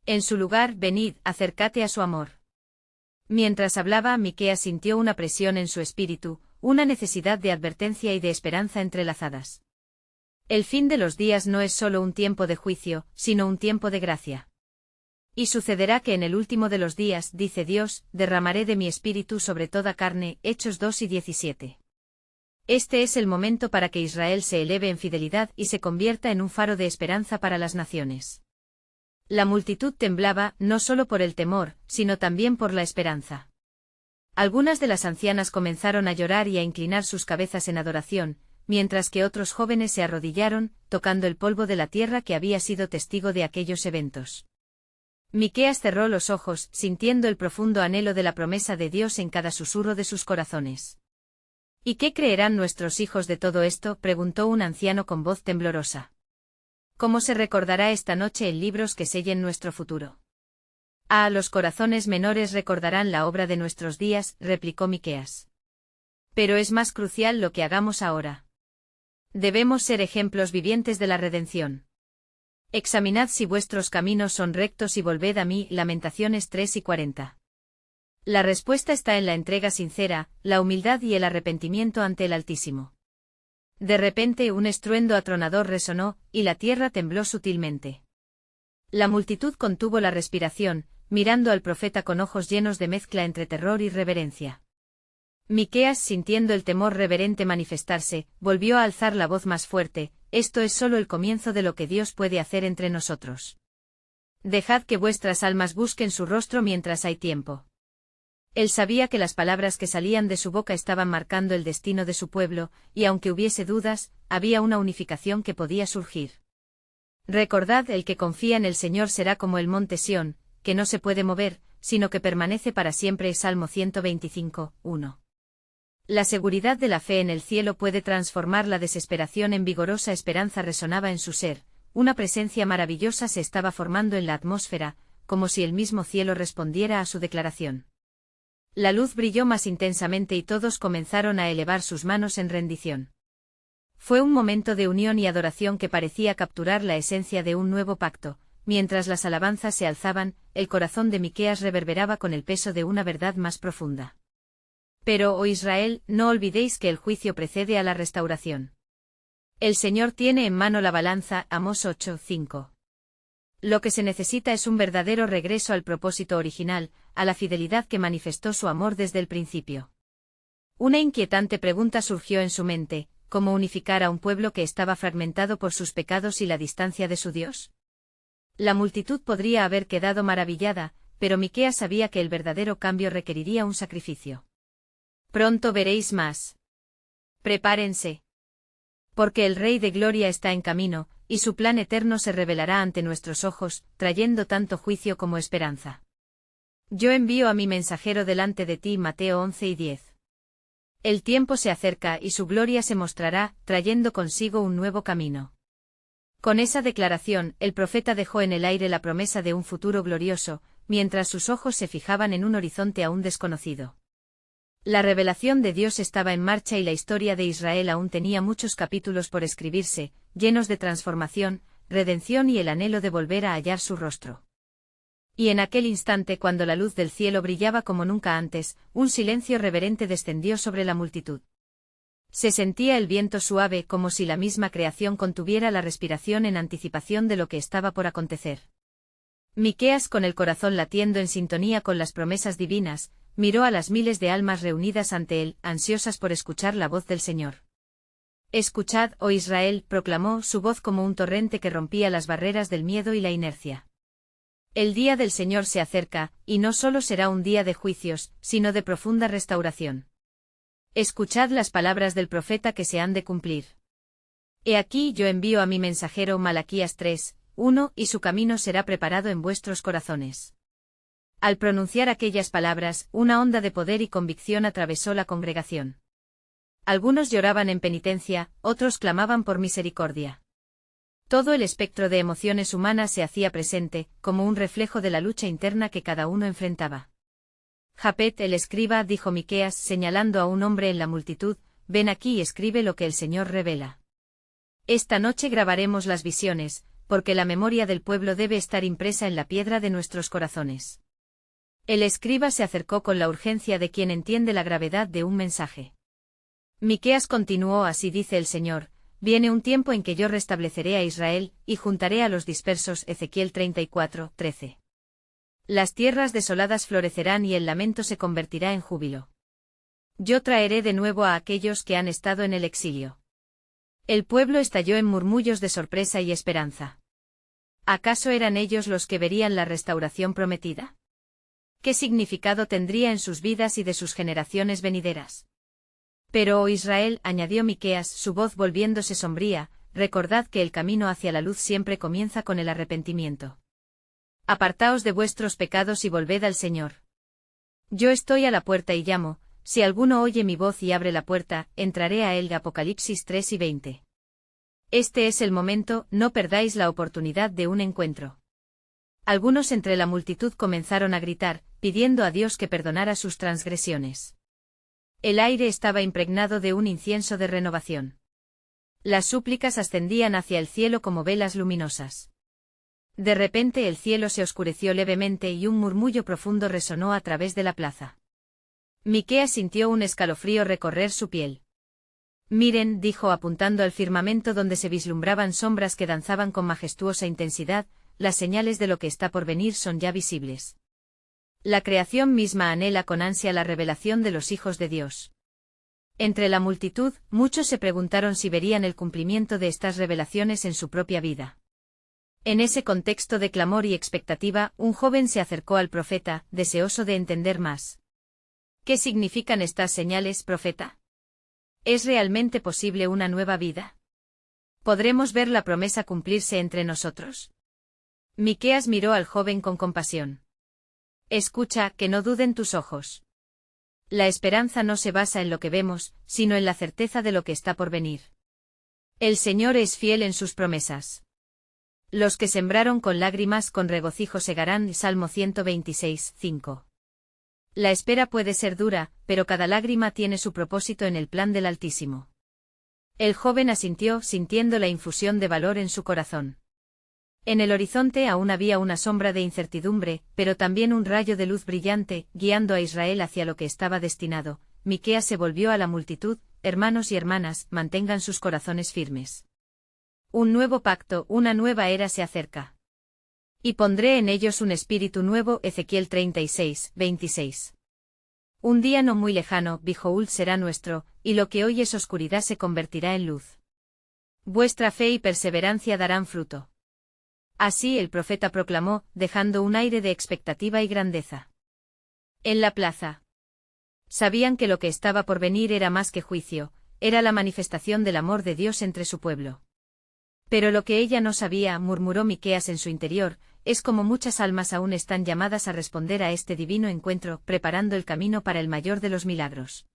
En su lugar, venid, acércate a su amor. Mientras hablaba, Miqueas sintió una presión en su espíritu, una necesidad de advertencia y de esperanza entrelazadas. El fin de los días no es solo un tiempo de juicio, sino un tiempo de gracia. Y sucederá que en el último de los días, dice Dios, derramaré de mi espíritu sobre toda carne, Hechos 2 y 17. Este es el momento para que Israel se eleve en fidelidad y se convierta en un faro de esperanza para las naciones. La multitud temblaba, no solo por el temor, sino también por la esperanza. Algunas de las ancianas comenzaron a llorar y a inclinar sus cabezas en adoración, mientras que otros jóvenes se arrodillaron, tocando el polvo de la tierra que había sido testigo de aquellos eventos. Miqueas cerró los ojos, sintiendo el profundo anhelo de la promesa de Dios en cada susurro de sus corazones. ¿Y qué creerán nuestros hijos de todo esto?, preguntó un anciano con voz temblorosa. ¿Cómo se recordará esta noche en libros que sellen nuestro futuro? Los corazones menores recordarán la obra de nuestros días, replicó Miqueas. Pero es más crucial lo que hagamos ahora. Debemos ser ejemplos vivientes de la redención. Examinad si vuestros caminos son rectos y volved a mí, Lamentaciones 3 y 40. La respuesta está en la entrega sincera, la humildad y el arrepentimiento ante el Altísimo. De repente un estruendo atronador resonó, y la tierra tembló sutilmente. La multitud contuvo la respiración, mirando al profeta con ojos llenos de mezcla entre terror y reverencia. Miqueas, sintiendo el temor reverente manifestarse, volvió a alzar la voz más fuerte: «Esto es solo el comienzo de lo que Dios puede hacer entre nosotros. Dejad que vuestras almas busquen su rostro mientras hay tiempo». Él sabía que las palabras que salían de su boca estaban marcando el destino de su pueblo, y aunque hubiese dudas, había una unificación que podía surgir. Recordad: el que confía en el Señor será como el monte Sión, que no se puede mover, sino que permanece para siempre. Salmo 125, 1. La seguridad de la fe en el cielo puede transformar la desesperación en vigorosa esperanza. Resonaba en su ser, una presencia maravillosa se estaba formando en la atmósfera, como si el mismo cielo respondiera a su declaración. La luz brilló más intensamente y todos comenzaron a elevar sus manos en rendición. Fue un momento de unión y adoración que parecía capturar la esencia de un nuevo pacto. Mientras las alabanzas se alzaban, el corazón de Miqueas reverberaba con el peso de una verdad más profunda. Pero, oh Israel, no olvidéis que el juicio precede a la restauración. El Señor tiene en mano la balanza, Amós 8, 5. Lo que se necesita es un verdadero regreso al propósito original, a la fidelidad que manifestó su amor desde el principio. Una inquietante pregunta surgió en su mente: ¿cómo unificar a un pueblo que estaba fragmentado por sus pecados y la distancia de su Dios? La multitud podría haber quedado maravillada, pero Miqueas sabía que el verdadero cambio requeriría un sacrificio. Pronto veréis más. Prepárense. Porque el Rey de Gloria está en camino, y su plan eterno se revelará ante nuestros ojos, trayendo tanto juicio como esperanza. Yo envío a mi mensajero delante de ti. Mateo 11:10. El tiempo se acerca y su gloria se mostrará, trayendo consigo un nuevo camino. Con esa declaración, el profeta dejó en el aire la promesa de un futuro glorioso, mientras sus ojos se fijaban en un horizonte aún desconocido. La revelación de Dios estaba en marcha y la historia de Israel aún tenía muchos capítulos por escribirse, llenos de transformación, redención y el anhelo de volver a hallar su rostro. Y en aquel instante, cuando la luz del cielo brillaba como nunca antes, un silencio reverente descendió sobre la multitud. Se sentía el viento suave, como si la misma creación contuviera la respiración en anticipación de lo que estaba por acontecer. Miqueas, con el corazón latiendo en sintonía con las promesas divinas, miró a las miles de almas reunidas ante él, ansiosas por escuchar la voz del Señor. «Escuchad, oh Israel», proclamó, su voz como un torrente que rompía las barreras del miedo y la inercia. El día del Señor se acerca, y no solo será un día de juicios, sino de profunda restauración. Escuchad las palabras del profeta que se han de cumplir. He aquí yo envío a mi mensajero. Malaquías 3:1, y su camino será preparado en vuestros corazones. Al pronunciar aquellas palabras, una onda de poder y convicción atravesó la congregación. Algunos lloraban en penitencia, otros clamaban por misericordia. Todo el espectro de emociones humanas se hacía presente, como un reflejo de la lucha interna que cada uno enfrentaba. Japet el escriba, dijo Miqueas, señalando a un hombre en la multitud, ven aquí y escribe lo que el Señor revela. Esta noche grabaremos las visiones, porque la memoria del pueblo debe estar impresa en la piedra de nuestros corazones. El escriba se acercó con la urgencia de quien entiende la gravedad de un mensaje. Miqueas continuó: así dice el Señor, viene un tiempo en que yo restableceré a Israel, y juntaré a los dispersos. Ezequiel 34:13. Las tierras desoladas florecerán y el lamento se convertirá en júbilo. Yo traeré de nuevo a aquellos que han estado en el exilio. El pueblo estalló en murmullos de sorpresa y esperanza. ¿Acaso eran ellos los que verían la restauración prometida? ¿Qué significado tendría en sus vidas y de sus generaciones venideras? Pero, oh Israel, añadió Miqueas, su voz volviéndose sombría, recordad que el camino hacia la luz siempre comienza con el arrepentimiento. Apartaos de vuestros pecados y volved al Señor. Yo estoy a la puerta y llamo, si alguno oye mi voz y abre la puerta, entraré a él. Apocalipsis 3:20. Este es el momento, no perdáis la oportunidad de un encuentro. Algunos entre la multitud comenzaron a gritar, pidiendo a Dios que perdonara sus transgresiones. El aire estaba impregnado de un incienso de renovación. Las súplicas ascendían hacia el cielo como velas luminosas. De repente el cielo se oscureció levemente y un murmullo profundo resonó a través de la plaza. Miqueas sintió un escalofrío recorrer su piel. Miren, dijo apuntando al firmamento donde se vislumbraban sombras que danzaban con majestuosa intensidad, las señales de lo que está por venir son ya visibles. La creación misma anhela con ansia la revelación de los hijos de Dios. Entre la multitud, muchos se preguntaron si verían el cumplimiento de estas revelaciones en su propia vida. En ese contexto de clamor y expectativa, un joven se acercó al profeta, deseoso de entender más. ¿Qué significan estas señales, profeta? ¿Es realmente posible una nueva vida? ¿Podremos ver la promesa cumplirse entre nosotros? Miqueas miró al joven con compasión. Escucha, que no duden tus ojos. La esperanza no se basa en lo que vemos, sino en la certeza de lo que está por venir. El Señor es fiel en sus promesas. Los que sembraron con lágrimas con regocijo segarán. Salmo 126:5. La espera puede ser dura, pero cada lágrima tiene su propósito en el plan del Altísimo. El joven asintió, sintiendo la infusión de valor en su corazón. En el horizonte aún había una sombra de incertidumbre, pero también un rayo de luz brillante, guiando a Israel hacia lo que estaba destinado. Miqueas se volvió a la multitud: hermanos y hermanas, mantengan sus corazones firmes. Un nuevo pacto, una nueva era se acerca. Y pondré en ellos un espíritu nuevo. Ezequiel 36, 26. Un día no muy lejano, Behold será nuestro, y lo que hoy es oscuridad se convertirá en luz. Vuestra fe y perseverancia darán fruto. Así el profeta proclamó, dejando un aire de expectativa y grandeza. En la plaza. Sabían que lo que estaba por venir era más que juicio, era la manifestación del amor de Dios entre su pueblo. Pero lo que ella no sabía, murmuró Miqueas en su interior, es como muchas almas aún están llamadas a responder a este divino encuentro, preparando el camino para el mayor de los milagros.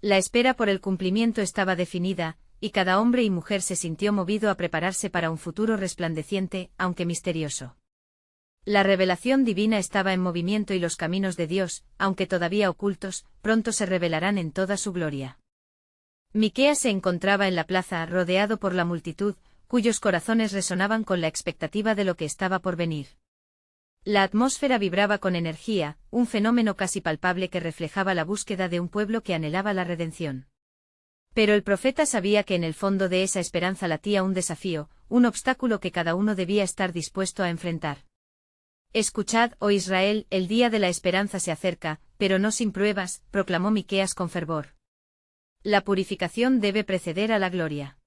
La espera por el cumplimiento estaba definida, y cada hombre y mujer se sintió movido a prepararse para un futuro resplandeciente, aunque misterioso. La revelación divina estaba en movimiento y los caminos de Dios, aunque todavía ocultos, pronto se revelarán en toda su gloria. Miqueas se encontraba en la plaza, rodeado por la multitud, cuyos corazones resonaban con la expectativa de lo que estaba por venir. La atmósfera vibraba con energía, un fenómeno casi palpable que reflejaba la búsqueda de un pueblo que anhelaba la redención. Pero el profeta sabía que en el fondo de esa esperanza latía un desafío, un obstáculo que cada uno debía estar dispuesto a enfrentar. Escuchad, oh Israel, el día de la esperanza se acerca, pero no sin pruebas, proclamó Miqueas con fervor. La purificación debe preceder a la gloria.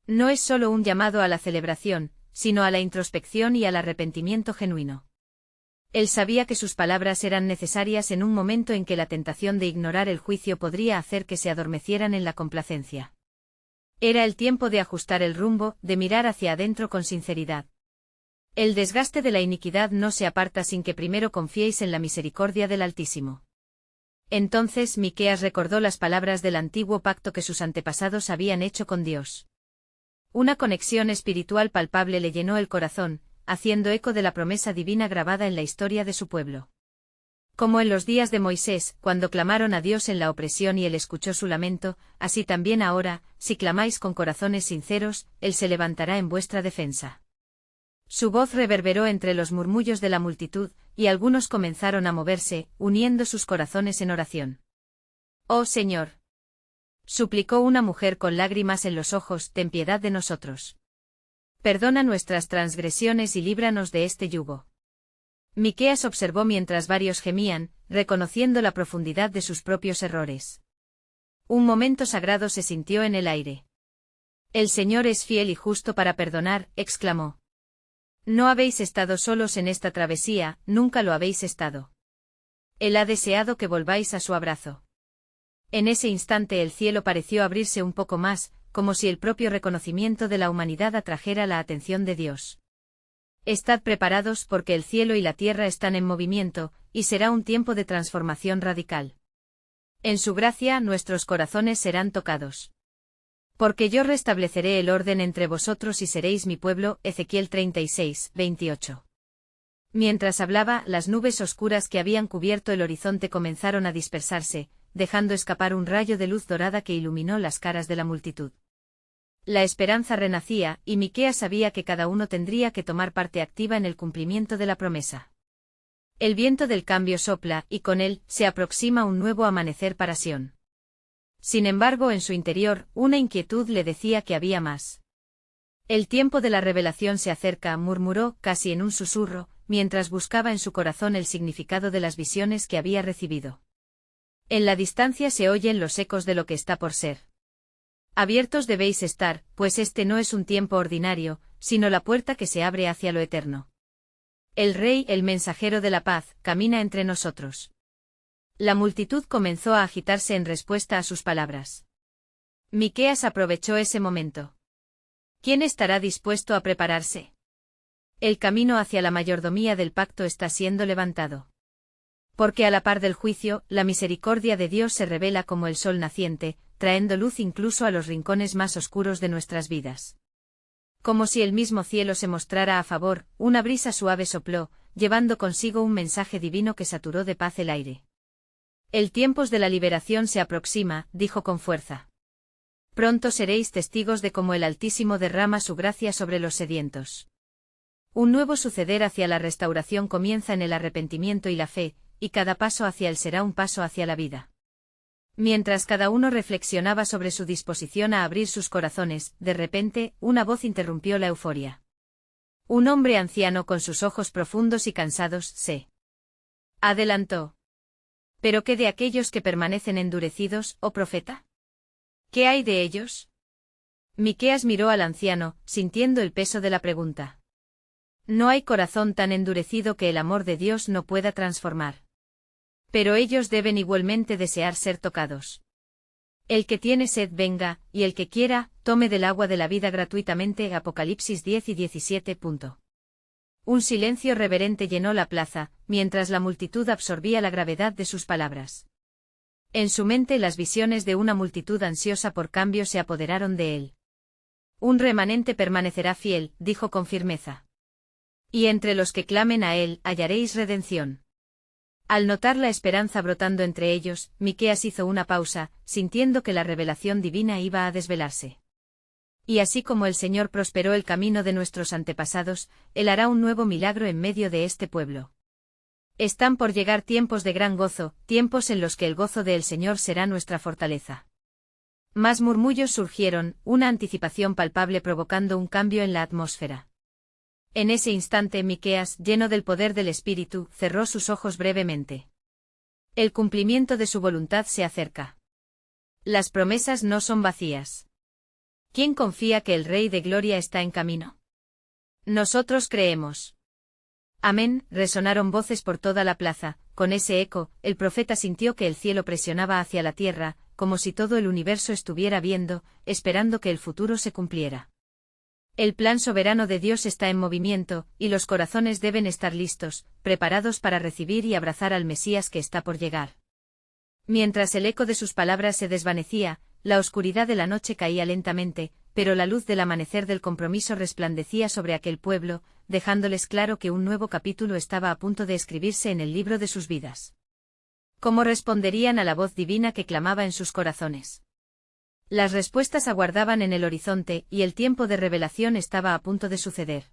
No es solo un llamado a la celebración, sino a la introspección y al arrepentimiento genuino. Él sabía que sus palabras eran necesarias en un momento en que la tentación de ignorar el juicio podría hacer que se adormecieran en la complacencia. Era el tiempo de ajustar el rumbo, de mirar hacia adentro con sinceridad. El desgaste de la iniquidad no se aparta sin que primero confiéis en la misericordia del Altísimo. Entonces Miqueas recordó las palabras del antiguo pacto que sus antepasados habían hecho con Dios. Una conexión espiritual palpable le llenó el corazón, haciendo eco de la promesa divina grabada en la historia de su pueblo. Como en los días de Moisés, cuando clamaron a Dios en la opresión y él escuchó su lamento, así también ahora, si clamáis con corazones sinceros, él se levantará en vuestra defensa. Su voz reverberó entre los murmullos de la multitud, y algunos comenzaron a moverse, uniendo sus corazones en oración. «Oh Señor», suplicó una mujer con lágrimas en los ojos, ten piedad de nosotros. Perdona nuestras transgresiones y líbranos de este yugo. Miqueas observó mientras varios gemían, reconociendo la profundidad de sus propios errores. Un momento sagrado se sintió en el aire. El Señor es fiel y justo para perdonar, exclamó. No habéis estado solos en esta travesía, nunca lo habéis estado. Él ha deseado que volváis a su abrazo. En ese instante el cielo pareció abrirse un poco más, como si el propio reconocimiento de la humanidad atrajera la atención de Dios. Estad preparados porque el cielo y la tierra están en movimiento, y será un tiempo de transformación radical. En su gracia nuestros corazones serán tocados. Porque yo restableceré el orden entre vosotros y seréis mi pueblo. Ezequiel 36, 28. Mientras hablaba, las nubes oscuras que habían cubierto el horizonte comenzaron a dispersarse, dejando escapar un rayo de luz dorada que iluminó las caras de la multitud. La esperanza renacía, y Miqueas sabía que cada uno tendría que tomar parte activa en el cumplimiento de la promesa. El viento del cambio sopla, y con él, se aproxima un nuevo amanecer para Sión. Sin embargo, en su interior, una inquietud le decía que había más. El tiempo de la revelación se acerca, murmuró, casi en un susurro, mientras buscaba en su corazón el significado de las visiones que había recibido. En la distancia se oyen los ecos de lo que está por ser. Abiertos debéis estar, pues este no es un tiempo ordinario, sino la puerta que se abre hacia lo eterno. El Rey, el mensajero de la paz, camina entre nosotros. La multitud comenzó a agitarse en respuesta a sus palabras. Miqueas aprovechó ese momento. ¿Quién estará dispuesto a prepararse? El camino hacia la mayordomía del pacto está siendo levantado. Porque a la par del juicio, la misericordia de Dios se revela como el sol naciente, trayendo luz incluso a los rincones más oscuros de nuestras vidas. Como si el mismo cielo se mostrara a favor, una brisa suave sopló, llevando consigo un mensaje divino que saturó de paz el aire. El tiempo de la liberación se aproxima, dijo con fuerza. Pronto seréis testigos de cómo el Altísimo derrama su gracia sobre los sedientos. Un nuevo suceder hacia la restauración comienza en el arrepentimiento y la fe, y cada paso hacia él será un paso hacia la vida. Mientras cada uno reflexionaba sobre su disposición a abrir sus corazones, de repente, una voz interrumpió la euforia. Un hombre anciano con sus ojos profundos y cansados se adelantó. ¿Pero qué de aquellos que permanecen endurecidos, oh profeta? ¿Qué hay de ellos? Miqueas miró al anciano, sintiendo el peso de la pregunta. No hay corazón tan endurecido que el amor de Dios no pueda transformar. Pero ellos deben igualmente desear ser tocados. El que tiene sed venga, y el que quiera, tome del agua de la vida gratuitamente. Apocalipsis 10 y 17. Un silencio reverente llenó la plaza, mientras la multitud absorbía la gravedad de sus palabras. En su mente las visiones de una multitud ansiosa por cambio se apoderaron de él. Un remanente permanecerá fiel, dijo con firmeza. Y entre los que clamen a él, hallaréis redención. Al notar la esperanza brotando entre ellos, Miqueas hizo una pausa, sintiendo que la revelación divina iba a desvelarse. Y así como el Señor prosperó el camino de nuestros antepasados, Él hará un nuevo milagro en medio de este pueblo. Están por llegar tiempos de gran gozo, tiempos en los que el gozo del Señor será nuestra fortaleza. Más murmullos surgieron, una anticipación palpable provocando un cambio en la atmósfera. En ese instante Miqueas, lleno del poder del Espíritu, cerró sus ojos brevemente. El cumplimiento de su voluntad se acerca. Las promesas no son vacías. ¿Quién confía que el Rey de Gloria está en camino? Nosotros creemos. Amén, resonaron voces por toda la plaza. Con ese eco, el profeta sintió que el cielo presionaba hacia la tierra, como si todo el universo estuviera viendo, esperando que el futuro se cumpliera. El plan soberano de Dios está en movimiento, y los corazones deben estar listos, preparados para recibir y abrazar al Mesías que está por llegar. Mientras el eco de sus palabras se desvanecía, la oscuridad de la noche caía lentamente, pero la luz del amanecer del compromiso resplandecía sobre aquel pueblo, dejándoles claro que un nuevo capítulo estaba a punto de escribirse en el libro de sus vidas. ¿Cómo responderían a la voz divina que clamaba en sus corazones? Las respuestas aguardaban en el horizonte, y el tiempo de revelación estaba a punto de suceder.